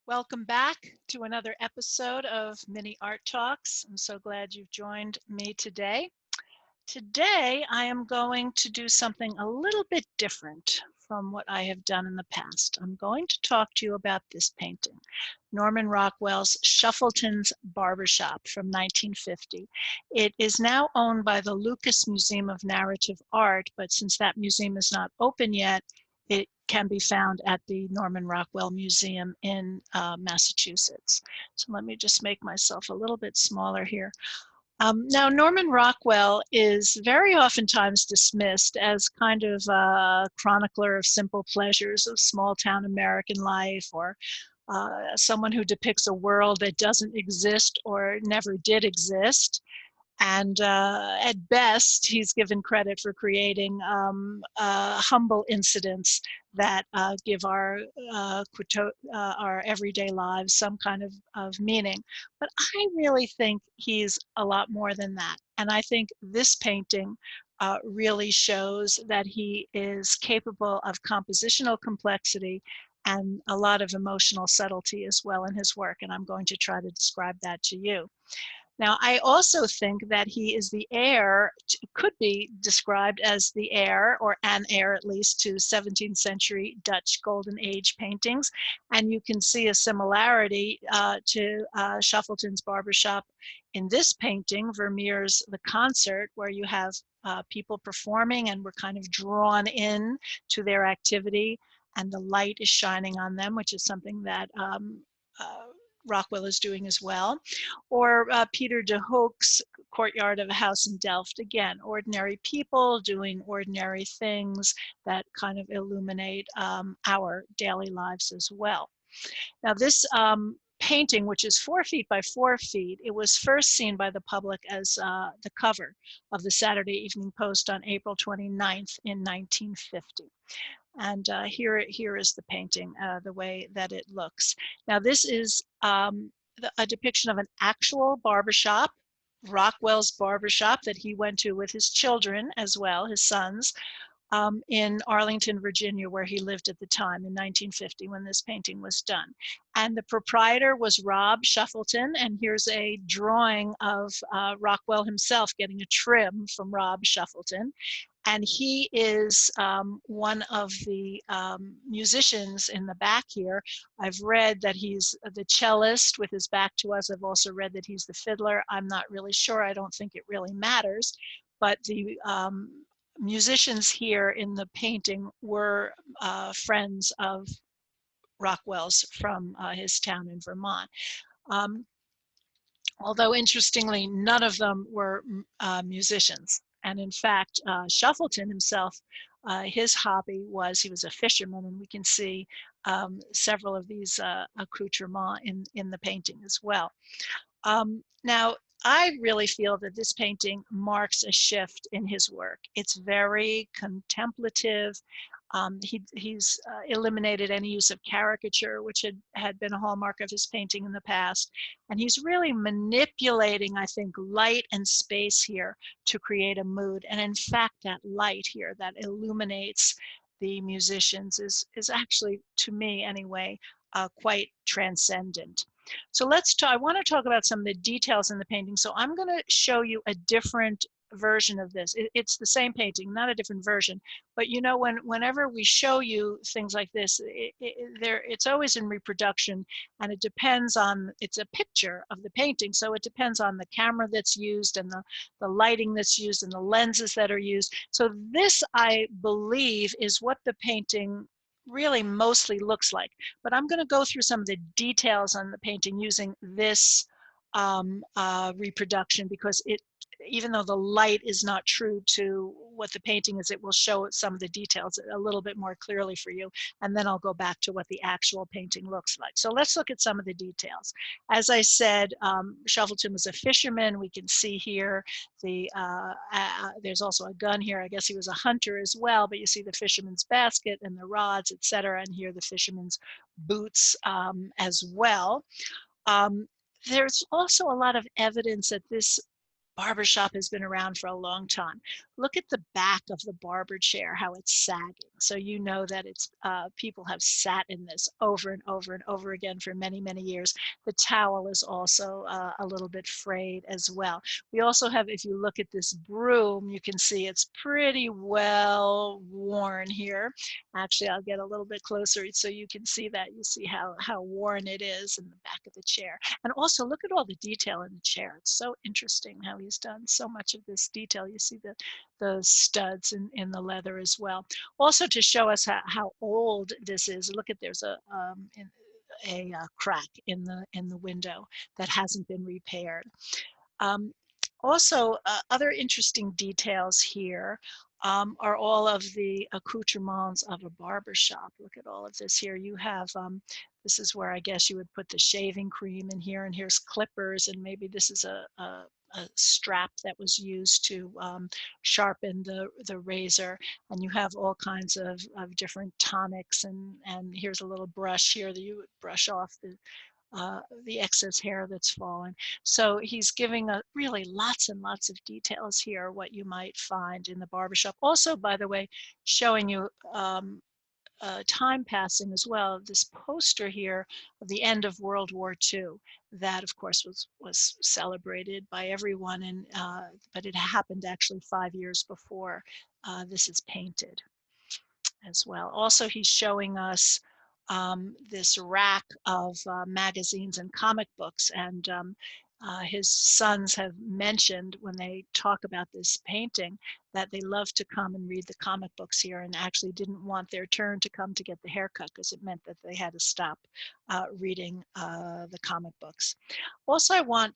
Welcome back to another episode of Mini Art Talks. I'm so glad you've joined me today. Today, I am going to do something a little bit different from what I have done in the past. I'm going to talk to you about this painting, Norman Rockwell's Shuffleton's Barbershop from 1950. It is now owned by the Lucas Museum of Narrative Art, but since that museum is not open yet, it can be found at the Norman Rockwell Museum in Massachusetts. So let me just make myself a little bit smaller here. Now, Norman Rockwell is very oftentimes dismissed as kind of a chronicler of simple pleasures of small town American life, or someone who depicts a world that doesn't exist or never did exist. And at best, he's given credit for creating humble incidents that give our everyday lives some kind of meaning. But I really think he's a lot more than that. And I think this painting really shows that he is capable of compositional complexity and a lot of emotional subtlety as well in his work. And I'm going to try to describe that to you. Now, I also think that he is the heir, could be described as the heir, or an heir at least, to 17th century Dutch Golden Age paintings. And you can see a similarity to Shuffleton's Barbershop in this painting, Vermeer's The Concert, where you have people performing and we're kind of drawn in to their activity, and the light is shining on them, which is something that Rockwell is doing as well. Or Peter de Hoog's Courtyard of a House in Delft. Again, ordinary people doing ordinary things that kind of illuminate our daily lives as well. Now this painting, which is 4 feet by 4 feet, it was first seen by the public as the cover of the Saturday Evening Post on April 29th in 1950. And here is the painting, the way that it looks. Now this is a depiction of an actual barbershop, Rockwell's barbershop, that he went to with his children as well, his sons, in Arlington, Virginia, where he lived at the time in 1950 when this painting was done. And the proprietor was Rob Shuffleton, and here's a drawing of Rockwell himself getting a trim from Rob Shuffleton. And he is one of the musicians in the back here. I've read that he's the cellist with his back to us. I've also read that he's the fiddler. I'm not really sure. I don't think it really matters. But the musicians here in the painting were friends of Rockwell's from his town in Vermont. Although interestingly, none of them were musicians. And in fact, Shuffleton himself, his hobby was, he was a fisherman, and we can see several of these accoutrements in the painting as well. Now, I really feel that this painting marks a shift in his work. It's very contemplative. He's eliminated any use of caricature, which had been a hallmark of his painting in the past. And he's really manipulating, I think, light and space here to create a mood. And in fact, that light here that illuminates the musicians is actually, to me anyway, quite transcendent. So I want to talk about some of the details in the painting. So I'm going to show you a different version of this. It's the same painting, not a different version. But you know, whenever we show you things like this, it's always in reproduction, and it depends on, it's a picture of the painting, so it depends on the camera that's used and the lighting that's used and the lenses that are used. So this, I believe, is what the painting really mostly looks like. But I'm going to go through some of the details on the painting using this reproduction, because even though the light is not true to what the painting is, it will show some of the details a little bit more clearly for you. And then I'll go back to what the actual painting looks like. So let's look at some of the details. As I said, Shuffleton was a fisherman. We can see here there's also a gun here. I guess he was a hunter as well, but you see the fisherman's basket and the rods, etc. And here the fisherman's boots as well. There's also a lot of evidence that this Barbershop has been around for a long time. Look at the back of the barber chair, how it's sagging. So you know that it's people have sat in this over and over and over again for many, many years. The towel is also a little bit frayed as well. We also have, if you look at this broom, you can see it's pretty well worn here. Actually, I'll get a little bit closer so you can see that. You see how worn it is in the back of the chair. And also look at all the detail in the chair. It's so interesting how he's done so much of this detail. You see the studs in the leather as well. Also to show us how old this is, look at there's a crack in the window that hasn't been repaired. Um, Also, other interesting details here are all of the accoutrements of a barber shop. Look at all of this here. You have, this is where I guess you would put the shaving cream in here, and here's clippers, and maybe this is a strap that was used to sharpen the razor, and you have all kinds of different tonics, and here's a little brush here that you would brush off the excess hair that's fallen. So he's giving really lots and lots of details here, what you might find in the barbershop. Also, by the way, showing you time passing as well. This poster here of the end of World War II, that of course was celebrated by everyone, and but it happened actually 5 years before this is painted as well. Also, he's showing us this rack of magazines and comic books, and his sons have mentioned when they talk about this painting that they love to come and read the comic books here, and actually didn't want their turn to come to get the haircut because it meant that they had to stop reading the comic books. Also, I want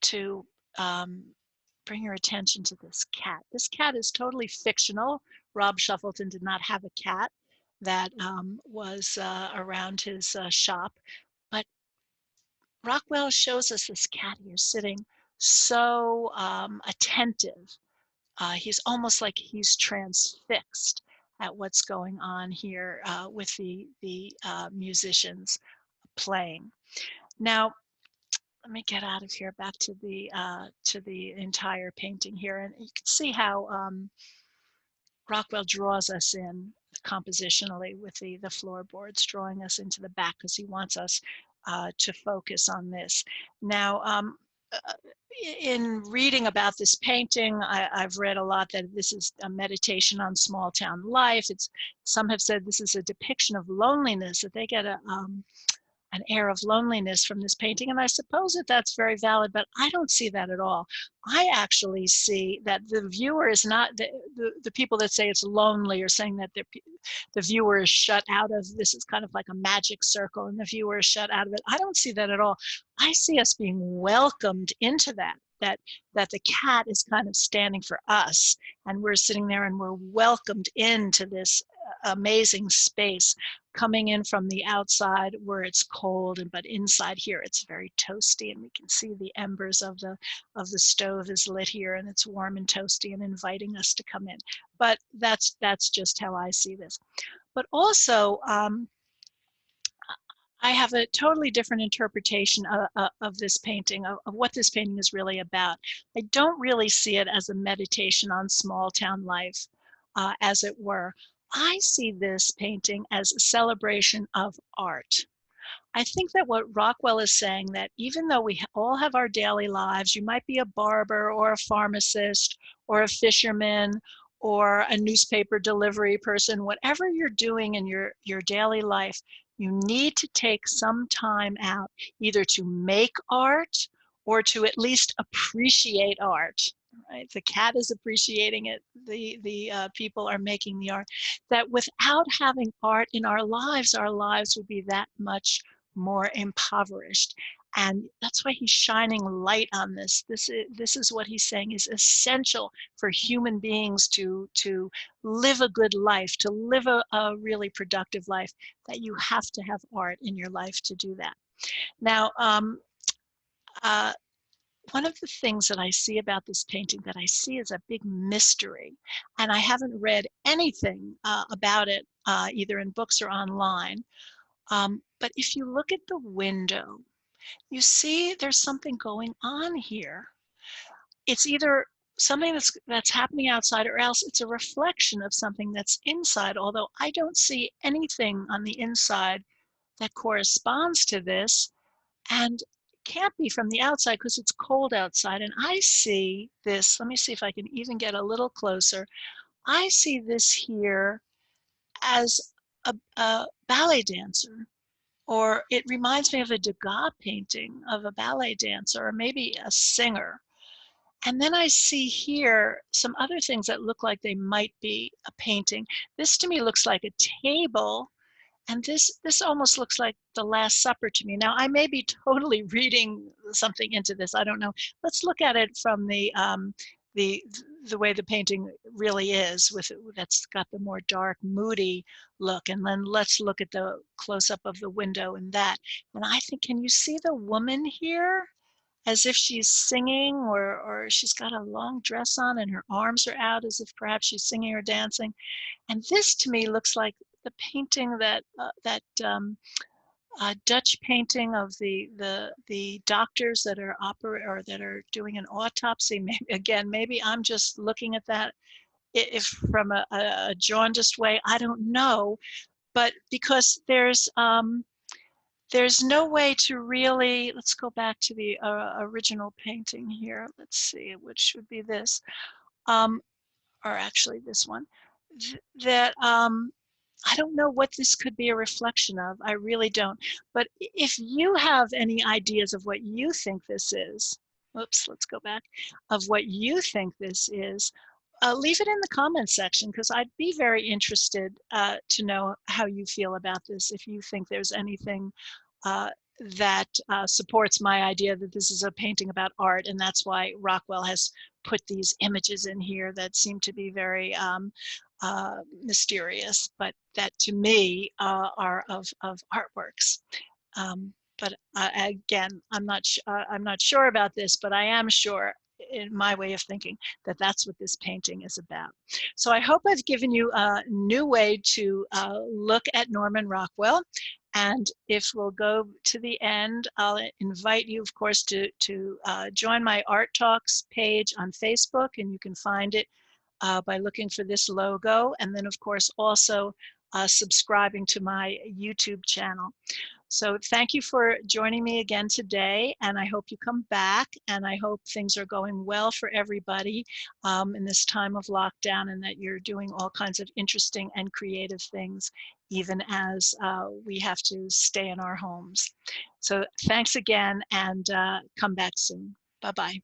to um, bring your attention to this cat. This cat is totally fictional. Rob Shuffleton did not have a cat that was around his shop, but Rockwell shows us this cat here sitting so attentive. He's almost like he's transfixed at what's going on here with the musicians playing. Now, let me get out of here back to the entire painting here, and you can see how Rockwell draws us in compositionally with the floorboards, drawing us into the back because he wants us to focus on this. Now, uh, in reading about this painting, I've read a lot that this is a meditation on small town life. Some have said this is a depiction of loneliness, that they get an air of loneliness from this painting, and I suppose that that's very valid, but I don't see that at all. I actually see that the viewer is not, the people that say it's lonely are saying that the viewer is shut out of, this is kind of like a magic circle and the viewer is shut out of it. I don't see that at all. I see us being welcomed into that the cat is kind of standing for us, and we're sitting there and we're welcomed into this amazing space, coming in from the outside where it's cold, but inside here it's very toasty, and we can see the embers of the stove is lit here, and it's warm and toasty and inviting us to come in. But that's just how I see this. But also, I have a totally different interpretation of this painting, of what this painting is really about. I don't really see it as a meditation on small town life, as it were. I see this painting as a celebration of art. I think that what Rockwell is saying, that even though we all have our daily lives, you might be a barber or a pharmacist or a fisherman or a newspaper delivery person, whatever you're doing in your daily life, you need to take some time out either to make art or to at least appreciate art. Right? The cat is appreciating it. The people are making the art. That without having art in our lives would be that much more impoverished. And that's why he's shining light on this. This is what he's saying is essential for human beings to live a good life, to live a really productive life, that you have to have art in your life to do that. Now, uh, one of the things that I see about this painting that I see as a big mystery, and I haven't read anything about it, either in books or online, but if you look at the window, you see there's something going on here. it's either something that's happening outside, or else it's a reflection of something that's inside, although I don't see anything on the inside that corresponds to this, and can't be from the outside because it's cold outside. And I see this, let me see if I can even get a little closer. I see this here as a ballet dancer, or it reminds me of a Degas painting of a ballet dancer, or maybe a singer. And then I see here some other things that look like they might be a painting. This to me looks like a table, and this almost looks like the Last Supper to me. Now, I may be totally reading something into this, I don't know. Let's look at it from the the way the painting really is, with it, that's got the more dark, moody look. And then let's look at the close-up of the window and that. And I think, can you see the woman here? As if she's singing, or she's got a long dress on and her arms are out as if perhaps she's singing or dancing. And this to me looks like the painting that Dutch painting of the doctors that are or that are doing an autopsy. Maybe, again, maybe I'm just looking at that if from a jaundiced way. I don't know, but because there's no way to really, let's go back to the original painting here. Let's see, which would be this, um, or actually this one, that I don't know what this could be a reflection of. I really don't. But if you have any ideas of what you think this is, whoops, let's go back, of what you think this is, leave it in the comments section, because I'd be very interested to know how you feel about this. If you think there's anything uh, that supports my idea that this is a painting about art, and that's why Rockwell has put these images in here that seem to be very mysterious, but that to me are of artworks. But again, I'm not sure about this, but I am sure in my way of thinking that that's what this painting is about. So I hope I've given you a new way to look at Norman Rockwell. And if we'll go to the end, I'll invite you, of course, to join my Art Talks page on Facebook, and you can find it by looking for this logo, and then of course also subscribing to my YouTube channel. So thank you for joining me again today, and I hope you come back, and I hope things are going well for everybody in this time of lockdown, and that you're doing all kinds of interesting and creative things, even as we have to stay in our homes. So thanks again, and come back soon. Bye-bye.